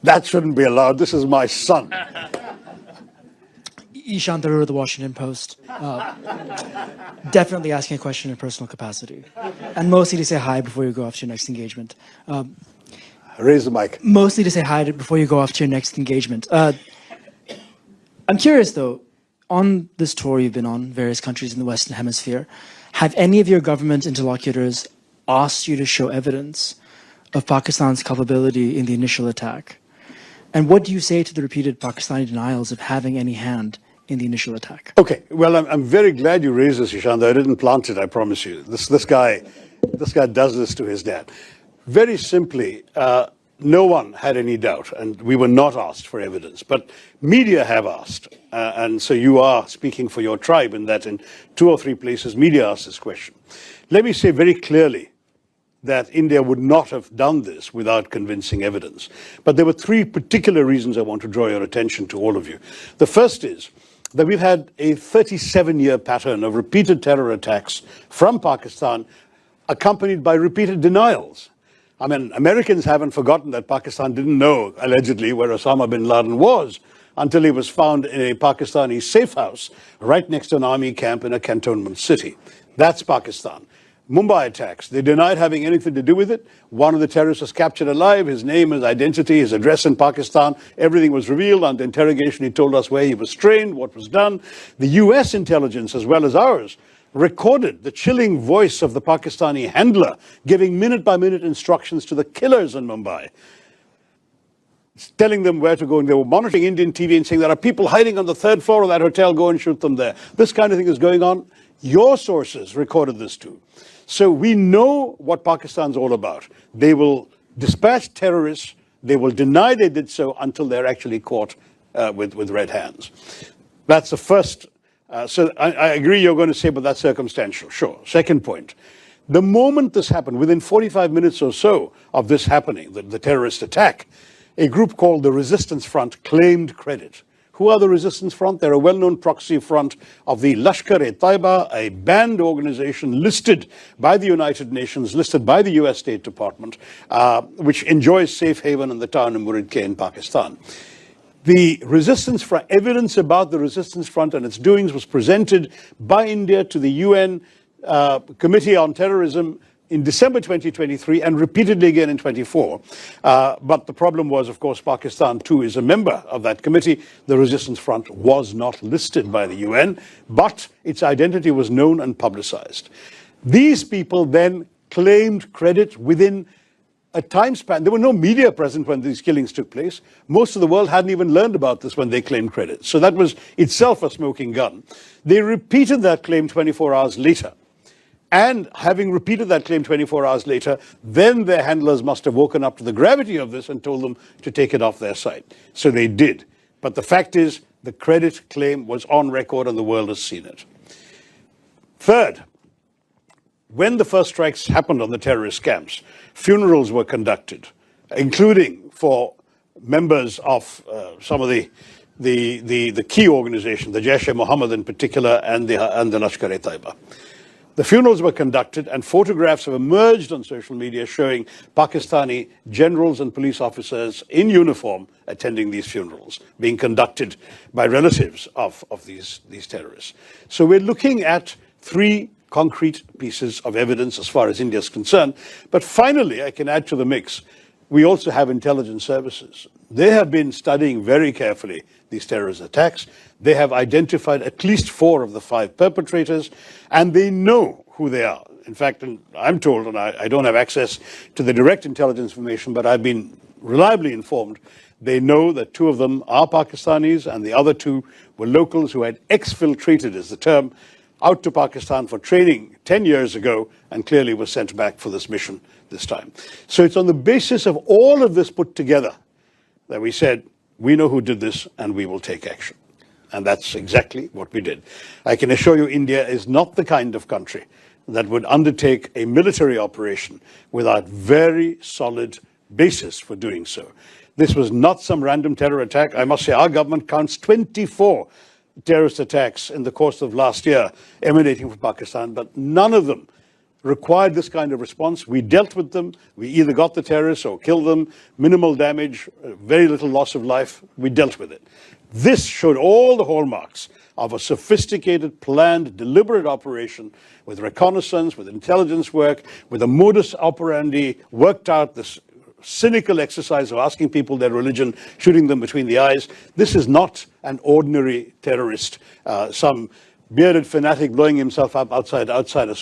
That shouldn't be allowed. This is my son. Ishan Tharoor of the Washington Post. Definitely asking a question in personal capacity. And mostly to say hi before you go off to your next engagement. Raise the mic. Mostly to say hi before you go off to your next engagement. I'm curious, though, on this tour you've been on, various countries in the Western Hemisphere, have any of your government interlocutors asked you to show evidence of Pakistan's culpability in the initial attack? And what do you say to the repeated Pakistani denials of having any hand in the initial attack? Okay, well, I'm very glad you raised this, Ishan. I didn't plant it, I promise you. This guy does this to his dad. Very simply, no one had any doubt, and we were not asked for evidence. But media have asked, and so you are speaking for your tribe in that in 2 or 3 places, media asked this question. Let me say very clearly that India would not have done this without convincing evidence. But there were 3 particular reasons I want to draw your attention to, all of you. The first is that we've had a 37-year pattern of repeated terror attacks from Pakistan, accompanied by repeated denials. I mean, Americans haven't forgotten that Pakistan didn't know, allegedly, where Osama bin Laden was until he was found in a Pakistani safe house right next to an army camp in a cantonment city. That's Pakistan. Mumbai attacks, they denied having anything to do with it. One of the terrorists was captured alive. His name, his identity, his address in Pakistan, everything was revealed. Under interrogation, he told us where he was trained, what was done. The US intelligence, as well as ours, recorded the chilling voice of the Pakistani handler giving minute-by-minute instructions to the killers in Mumbai, telling them where to go. And they were monitoring Indian TV and saying, there are people hiding on the 3rd floor of that hotel, go and shoot them there. This kind of thing is going on. Your sources recorded this too. So we know what Pakistan's all about. They will dispatch terrorists. They will deny they did so until they're actually caught with red hands. That's the first. So I agree you're going to say, but that's circumstantial. Sure. Second point. The moment this happened, within 45 minutes or so of this happening, the terrorist attack, a group called the Resistance Front claimed credit. Who are the Resistance Front? They're a well-known proxy front of the Lashkar-e-Taiba, a banned organization listed by the United Nations, listed by the US State Department, which enjoys safe haven in the town of Murid-K in Pakistan. The Resistance Front, evidence about the Resistance Front and its doings was presented by India to the UN Committee on Terrorism in December 2023 and repeatedly again in 24. But the problem was, of course, Pakistan too is a member of that committee. The Resistance Front was not listed by the UN, but its identity was known and publicized. These people then claimed credit within a time span. There were no media present when these killings took place. Most of the world hadn't even learned about this when they claimed credit. So that was itself a smoking gun. They repeated that claim 24 hours later. And having repeated that claim 24 hours later, then their handlers must have woken up to the gravity of this and told them to take it off their site. So they did. But the fact is, the credit claim was on record and the world has seen it. Third, when the first strikes happened on the terrorist camps, funerals were conducted, including for members of some of the key organizations, the Jaish-e-Mohammed in particular, and the Lashkar-e-Taiba. The funerals were conducted and photographs have emerged on social media showing Pakistani generals and police officers in uniform attending these funerals, being conducted by relatives of these terrorists. So we're looking at 3 concrete pieces of evidence as far as India is concerned. But finally, I can add to the mix, we also have intelligence services. They have been studying very carefully these terrorist attacks. They have identified at least 4 of the 5 perpetrators, and they know who they are. In fact, I'm told, and I don't have access to the direct intelligence information, but I've been reliably informed, they know that 2 of them are Pakistanis, and the other 2 were locals who had exfiltrated, is the term, out to Pakistan for training 10 years ago, and clearly were sent back for this mission this time. So it's on the basis of all of this put together that we said, we know who did this, and we will take action. And that's exactly what we did. I can assure you India is not the kind of country that would undertake a military operation without very solid basis for doing so. This was not some random terror attack. I must say our government counts 24 terrorist attacks in the course of last year emanating from Pakistan, but none of them required this kind of response. We dealt with them. We either got the terrorists or killed them. Minimal damage, very little loss of life. We dealt with it. This showed all the hallmarks of a sophisticated, planned, deliberate operation with reconnaissance, with intelligence work, with a modus operandi worked out, this cynical exercise of asking people their religion, shooting them between the eyes. This is not an ordinary terrorist, some bearded fanatic blowing himself up outside a